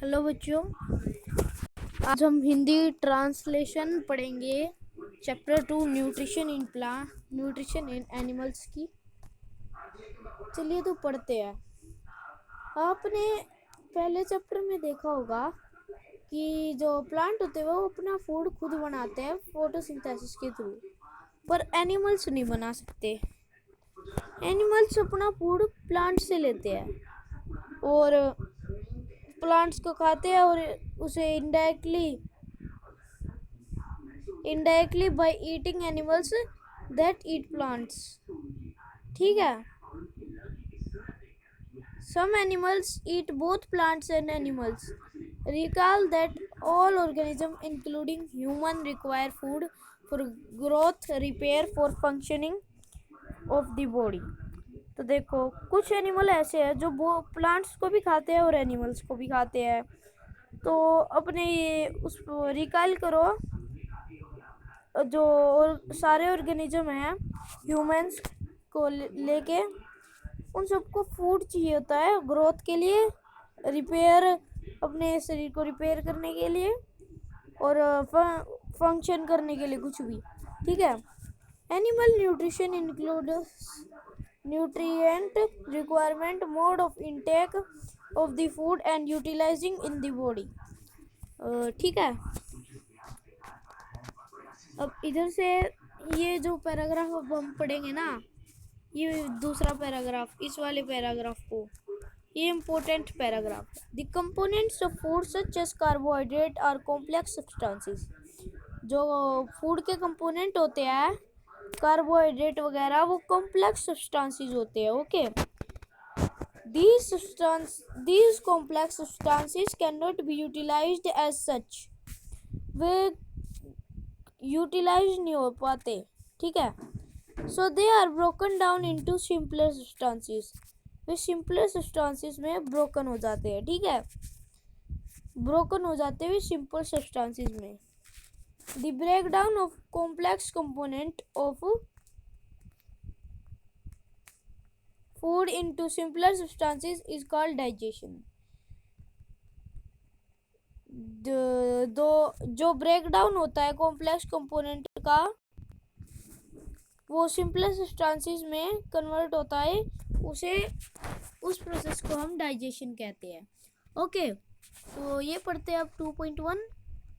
Hello बच्चों, आज हम हिंदी ट्रांसलेशन पढ़ेंगे। चैप्टर 2 न्यूट्रिशन इन एनिमल्स की। चलिए तो पढ़ते हैं। आपने पहले चैप्टर में देखा होगा कि जो प्लांट होते हैं वो अपना फूड खुद बनाते हैं फोटोसिंथेसिस के थ्रू, पर एनिमल्स नहीं बना सकते। एनिमल्स अपना फूड प्लांट से लेते हैं और प्लांट्स को खाते हैं और उसे indirectly by eating animals that eat plants. ठीक है, some animals eat both plants and animals. Recall that all organisms including human require food for growth, repair, for functioning of the body. तो देखो, कुछ एनिमल ऐसे हैं जो वो plants को भी खाते हैं और एनिमल्स को भी खाते हैं। तो अपने ये उस रिकॉल करो, जो सारे ऑर्गेनिज्म हैं ह्यूमंस को लेके, उन सबको फूड चाहिए होता है ग्रोथ के लिए, रिपेयर, अपने शरीर को रिपेयर करने के लिए और फंक्शन करने के लिए, कुछ भी। ठीक है, animal nutrition includes nutrient requirement, mode of intake of the food and utilising in the body. ठीक है, अब इधर से ये जो पैराग्राफ अब हम पढ़ेंगे ना, ये दूसरा पैराग्राफ, इस वाले पैराग्राफ को, ये इम्पोर्टेंट पैराग्राफ है। The components of food such as carbohydrate are complex substances. जो फूड के कंपोनेंट होते हैं, कार्बोहाइड्रेट वगैरह, वो कॉम्प्लेक्स सब्सटेंसेस होते हैं। Okay, these complex substances cannot be utilized as such। वे यूटिलाइज नहीं हो पाते। ठीक है, so they are broken down into simpler substances। Way simpler substances में broken हो जाते हैं। ठीक है, broken हो जाते हैं simple substances में। the breakdown of complex component of food into simpler substances is called digestion। जो ब्रेकडाउन होता है कॉम्प्लेक्स कंपोनेंट का, वो सिंपलेस्ट सब्सटेंसेस में कन्वर्ट होता है, उस प्रोसेस को हम डाइजेशन कहते हैं। ओके, तो ये पढ़ते हैं अब 2.1,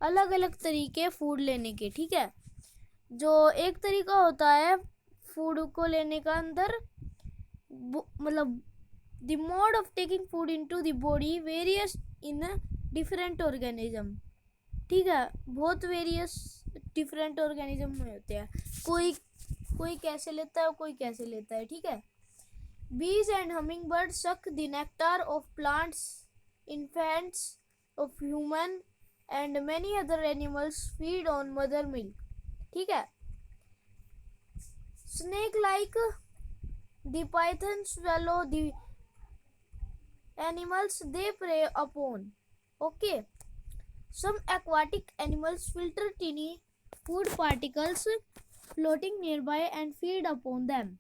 अलग अलग तरीके फूड लेने के। ठीक है, जो एक तरीका होता है फूड को लेने का अंदर, मतलब the mode of taking food into the body various in different organism. ठीक है, बहुत वेरियस डिफरेंट ऑर्गेनिज्म में होते हैं। कोई कैसे लेता है, कोई कैसे लेता है। ठीक है, bees and hummingbirds suck the nectar of plants, infants of human and many other animals feed on mother milk। ठीक है, snake like the python swallow the animals they prey upon। okay, some aquatic animals filter tiny food particles floating nearby and feed upon them।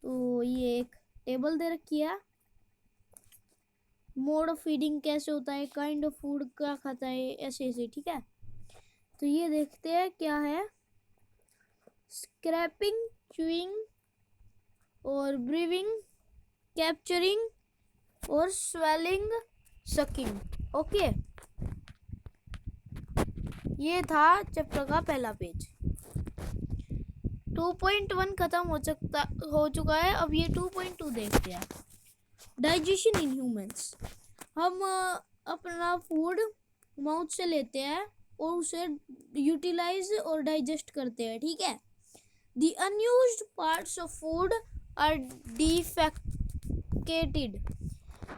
तो ये एक table दे रखी है, mode of feeding कैसे होता है, काइंड ऑफ फूड क्या खाता है, ऐसे ऐसे। ठीक है, तो ये देखते हैं क्या है। स्क्रैपिंग, च्यूइंग और ब्रीविंग, कैप्चरिंग और स्वेलिंग, सकिंग। ओके, ये था चैप्टर का पहला पेज। 2.1 खत्म हो चुका है। अब ये 2.2 देखते हैं, डाइजेशन इन ह्यूमंस। हम अपना फूड माउथ से लेते हैं और उसे यूटिलाइज और डाइजेस्ट करते हैं। ठीक है, the unused parts of food are defecated.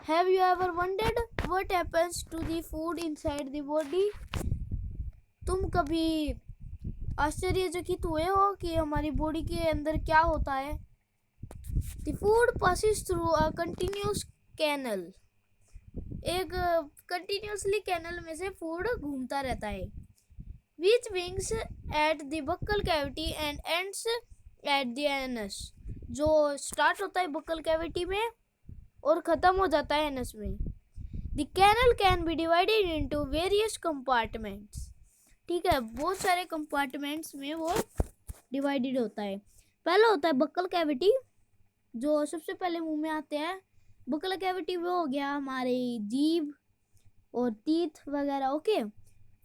Have you ever wondered what happens to the food inside the body? तुम कभी आश्चर्यचकित हुए हो कि हमारी बॉडी के अंदर क्या होता है? The food passes through a continuous canal. एक कंटिन्यूसली कैनल में से फूड घूमता रहता है। विच विंग्स at the buccal cavity and ends at the anus. जो स्टार्ट होता है बक्कल कैविटी में और ख़त्म हो जाता है एनस में। The canal can be divided into various compartments. ठीक है, बहुत सारे कंपार्टमेंट्स में वो डिवाइडेड होता है। पहला होता है बक्कल कैविटी, जो सबसे पहले मुंह में आते हैं। बक्कल कैविटी वो हो गया हमारे जीभ और टीथ वगैरह। ओके,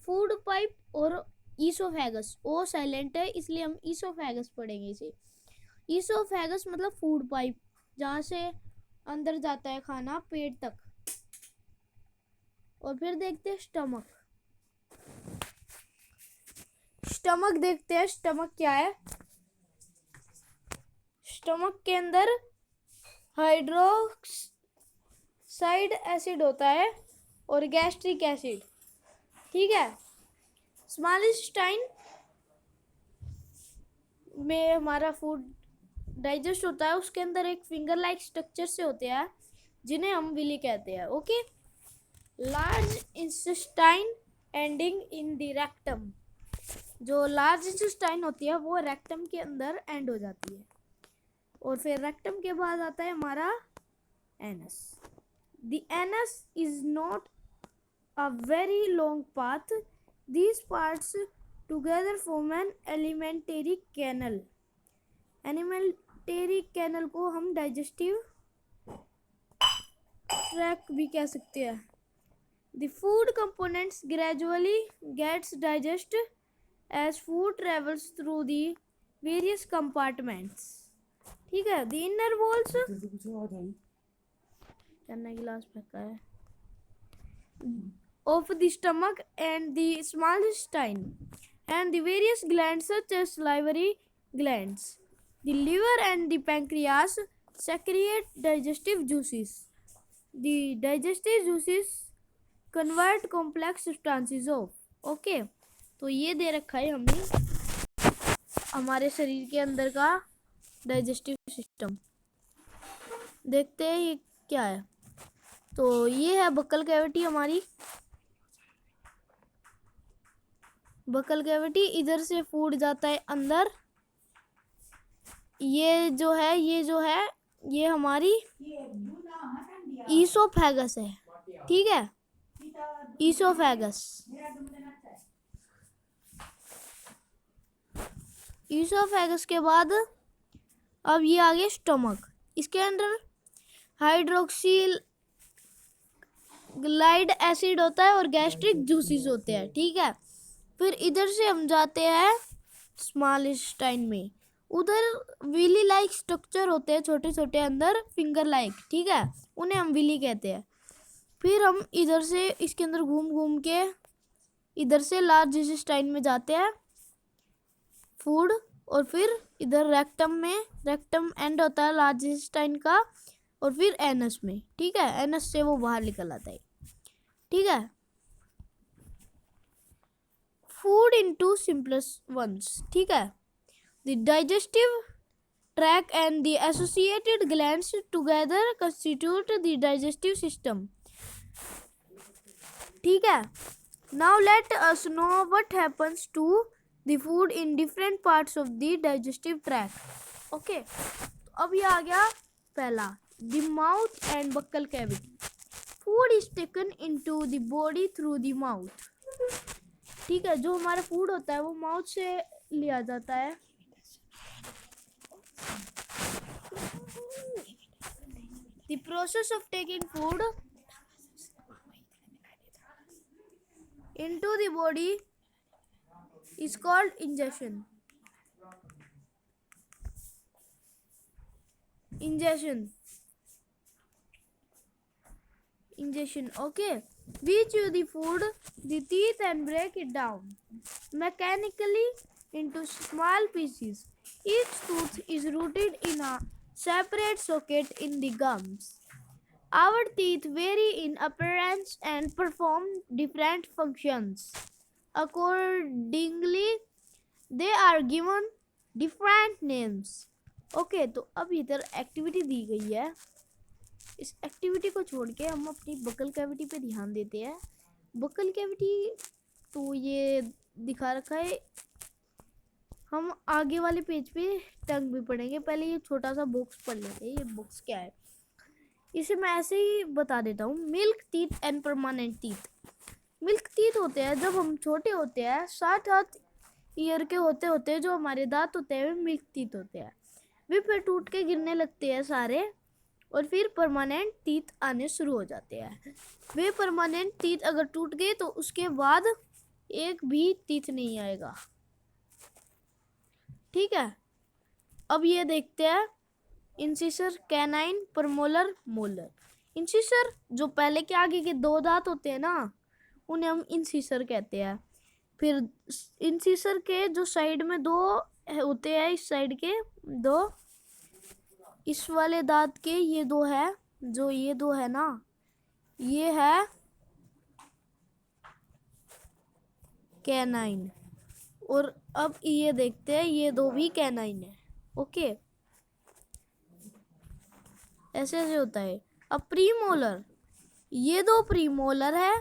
फूड पाइप और ईसोफेगस, ओ साइलेंट है इसलिए हम ईसोफेगस पढ़ेंगे इसे। ईसोफेगस मतलब फूड पाइप, जहाँ से अंदर जाता है खाना पेट तक। और फिर देखते हैं स्टमक। स्टमक देखते हैं, स्टमक क्या है। स्टमक के अंदर हाइड्रोक्साइड एसिड होता है और गैस्ट्रिक एसिड। ठीक है, स्मॉल इंटेस्टाइन में हमारा फूड डाइजेस्ट होता है, उसके अंदर एक फिंगर लाइक स्ट्रक्चर से होते हैं जिन्हें हम विली कहते हैं। Okay, large intestine ending in the rectum. जो लार्ज इंटेस्टाइन होती है वो रेक्टम के अंदर एंड हो जाती है। और फिर रेक्टम के बाद आता है हमारा anus. The anus is not a very long path. These parts together form an alimentary canal. Alimentary canal को हम डाइजेस्टिव ट्रैक भी कह सकते हैं। The food components gradually gets digest as food travels through the various compartments। ठीक है, the inner walls चन्ना गिलास फेंका है of the stomach and the small intestine and the various glands such as salivary glands, the liver and the pancreas secrete digestive juices। the digestive juices convert complex substances of। okay, तो ये दे रखा है हमने हमारे शरीर के अंदर का डाइजेस्टिव सिस्टम। देखते हैं ये क्या है। तो ये है बक्कल कैविटी हमारी। बक्कल कैविटी, इधर से फूड जाता है अंदर। ये जो है ये हमारी ईसोफेगस है। ठीक है, ईसोफेगस। ईसोफेगस के बाद अब ये आ गया स्टमक। इसके अंदर हाइड्रोक्सिल ग्लाइड एसिड होता है और गैस्ट्रिक जूसेस होते हैं। ठीक है, फिर इधर से हम जाते हैं स्मॉल इंटेस्टाइन में। उधर विली लाइक स्ट्रक्चर होते हैं, छोटे छोटे अंदर फिंगर लाइक। ठीक है, उन्हें हम विली कहते हैं। फिर हम इधर से इसके अंदर घूम घूम के इधर से लार्ज इंटेस्टाइन में जाते हैं फूड। और फिर इधर रेक्टम एंड होता है लार्ज इंटेस्टाइन का, और फिर एनस में। ठीक है, एनस से वो बाहर निकल आता है। ठीक है, फूड इनटू सिंपलेस्ट वंस। ठीक है, the digestive tract and the associated glands together constitute the digestive system. ठीक है, now let us know what happens to the food in different parts of the digestive tract. Okay, अब ये आ गया पहला, the mouth and buccal cavity. Food is taken into the body through the mouth. ठीक है, जो हमारा food होता है वो माउथ से लिया जाता है। The process of taking food into the body is called ingestion। Okay, we chew the food, the teeth, and break it down mechanically into small pieces. Each tooth is rooted in a separate socket in the gums। Our teeth vary in appearance and perform different functions. Accordingly, they are given different names। Okay, तो अब इधर activity दी गई है। इस activity को छोड़ के हम अपनी बक्कल कैविटी पे ध्यान देते हैं। बक्कल कैविटी तो ये दिखा रखा है। हम आगे वाले पेज पे टंग भी पढ़ेंगे। पहले ये छोटा सा बॉक्स पढ़ लेते हैं। ये बॉक्स क्या है? इसे मैं ऐसे ही बता देता हूँ। Milk teeth and permanent teeth. Milk teeth होते हैं जब हम छोटे होते हैं, 7-8 ईयर के होते होते जो हमारे दांत होते हैं वे मिल्क टीथ होते हैं। वे फिर टूट के गिरने लगते हैं सारे, और फिर परमानेंट टीथ आने शुरू हो जाते हैं। वे परमानेंट टीथ अगर टूट गए तो उसके बाद एक भी टीथ नहीं आएगा। ठीक है, अब ये देखते हैं इंसिसर, कैनाइन, परमोलर, मोलर। इंसिसर जो पहले के आगे के 2 दांत होते हैं ना, उन्हें हम इंसिसर कहते हैं। फिर इंसिसर के जो साइड में 2 होते हैं, इस साइड के 2, इस वाले दांत के ये 2 है, जो ये 2 है ना, ये है कैनाइन। और अब ये देखते हैं, ये 2 भी कैनाइन है। ओके, ऐसे ऐसे होता है। अब प्रीमोलर, ये 2 प्रीमोलर है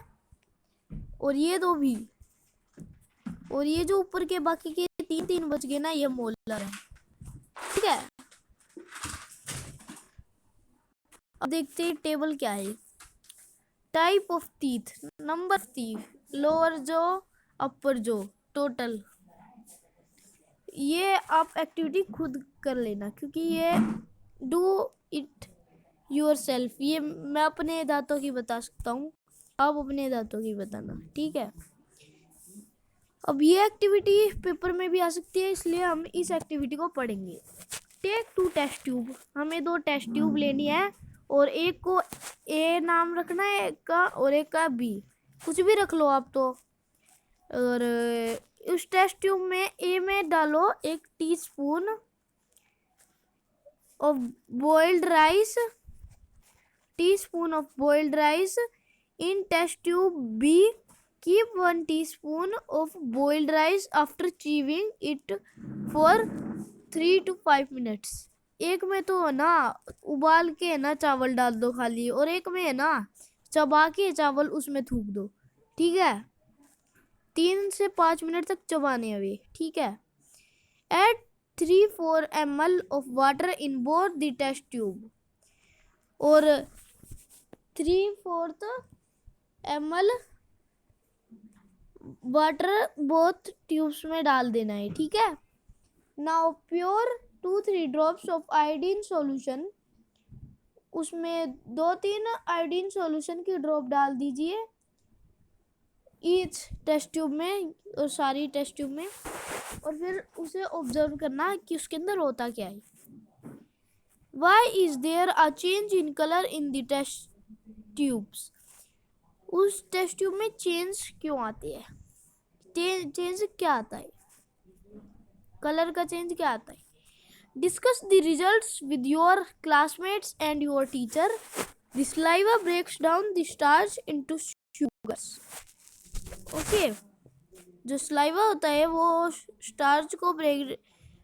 और ये 2 भी, और ये जो ऊपर के बाकी के 3 बच गए ना, ये मोलर है। ठीक है, अब देखते हैं टेबल क्या है। Type of teeth, number of teeth, lower जो, अपर जो, टोटल। ये आप एक्टिविटी खुद कर लेना, क्योंकि ये डू इट योर सेल्फ। ये मैं अपने दांतों की बता सकता हूँ, आप अपने दांतों की बताना। ठीक है, अब ये एक्टिविटी पेपर में भी आ सकती है, इसलिए हम इस एक्टिविटी को पढ़ेंगे। टेक 2 टेस्ट ट्यूब, हमें 2 टेस्ट ट्यूब लेनी है, और एक को ए नाम रखना है, एक का, और एक का बी, कुछ भी रख लो आप तो। और उस टेस्ट ट्यूब में ए में डालो 1 teaspoon of boiled rice, teaspoon of boiled rice. In test tube B, keep 1 teaspoon of boiled rice after chewing it for 3 to 5 minutes. एक में तो है ना उबाल के है ना चावल डाल दो खाली, और एक में है ना चबा के चावल उसमें थूक दो। ठीक है, 3 से 5 मिनट तक चबाने हैं वे। ठीक है, add 3-4 ml of water in both the test tube, और 3/4 ml वाटर बोथ ट्यूब्स में डाल देना है। ठीक है, now pure 2-3 drops of iodine solution, उसमें 2-3 आयोडीन सॉल्यूशन की ड्रॉप डाल दीजिए ईच टेस्ट ट्यूब में, और सारी टेस्ट ट्यूब में, और फिर उसे ऑब्जर्व करना कि उसके अंदर होता क्या है। Why is there a change in color in the test tubes? उस टेस्ट ट्यूब में चेंज क्यों आती है? चेंज क्या आता है? कलर का चेंज क्या आता है? Discuss the results with your classmates and your teacher. The saliva breaks down the starch into sugars. Okay, जो saliva होता है वो स्टार्च को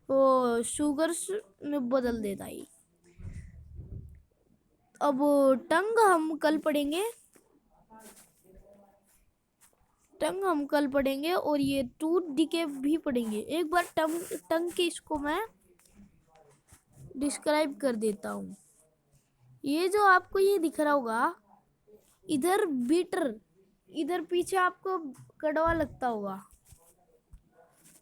वो शुगर्स में बदल देता है। अब टंग हम कल पढ़ेंगे, और ये टूथ डीके भी पढ़ेंगे। एक बार टंग के इसको मैं डिस्क्राइब कर देता हूँ। ये जो आपको ये दिख रहा होगा, इधर बिटर, इधर पीछे आपको कड़वा लगता होगा,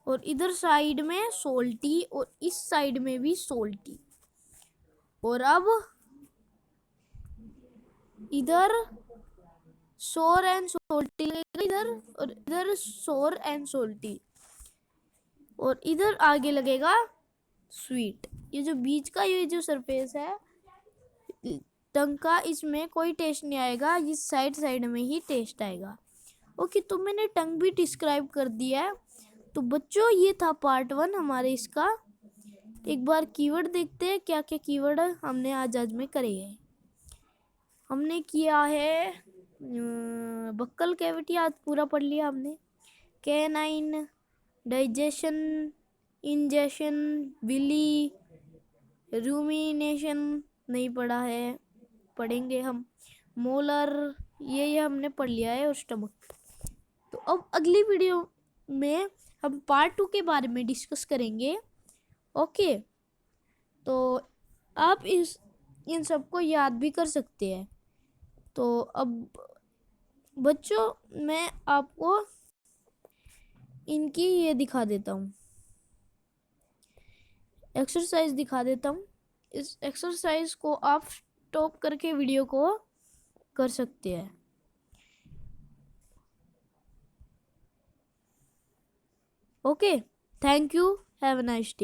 और इधर साइड में सोल्टी, और इस साइड में भी सोल्टी। और अब इधर सोर एंड सोल्टी लगेगा इधर, और इधर सोर एंड सोल्टी, और इधर आगे लगेगा स्वीट। ये जो बीच का ये जो सरफेस है टंग का, इसमें कोई टेस्ट नहीं आएगा, इस साइड में ही टेस्ट आएगा। ओके, तो मैंने टंग भी डिस्क्राइब कर दिया है। तो बच्चों, ये था पार्ट 1 हमारे इसका। एक बार कीवर्ड देखते हैं, क्या क्या कीवर्ड हमने आज में करे हैं। हमने किया है बक्कल कैविटी, आज पूरा पढ़ लिया हमने। Canine, digestion, ingestion, villi, rumination नहीं पढ़ा है, पढ़ेंगे हम। मोलर, ये हमने पढ़ लिया है, और स्टमक। तो अब अगली वीडियो में हम पार्ट 2 के बारे में डिस्कस करेंगे। ओके, तो आप इस इन सबको याद भी कर सकते हैं। तो अब बच्चों मैं आपको इनकी ये दिखा देता हूँ, एक्सरसाइज दिखा देता हूँ। इस एक्सरसाइज को आप स्टॉप करके वीडियो को कर सकते हैं। Okay, thank you, have a nice day.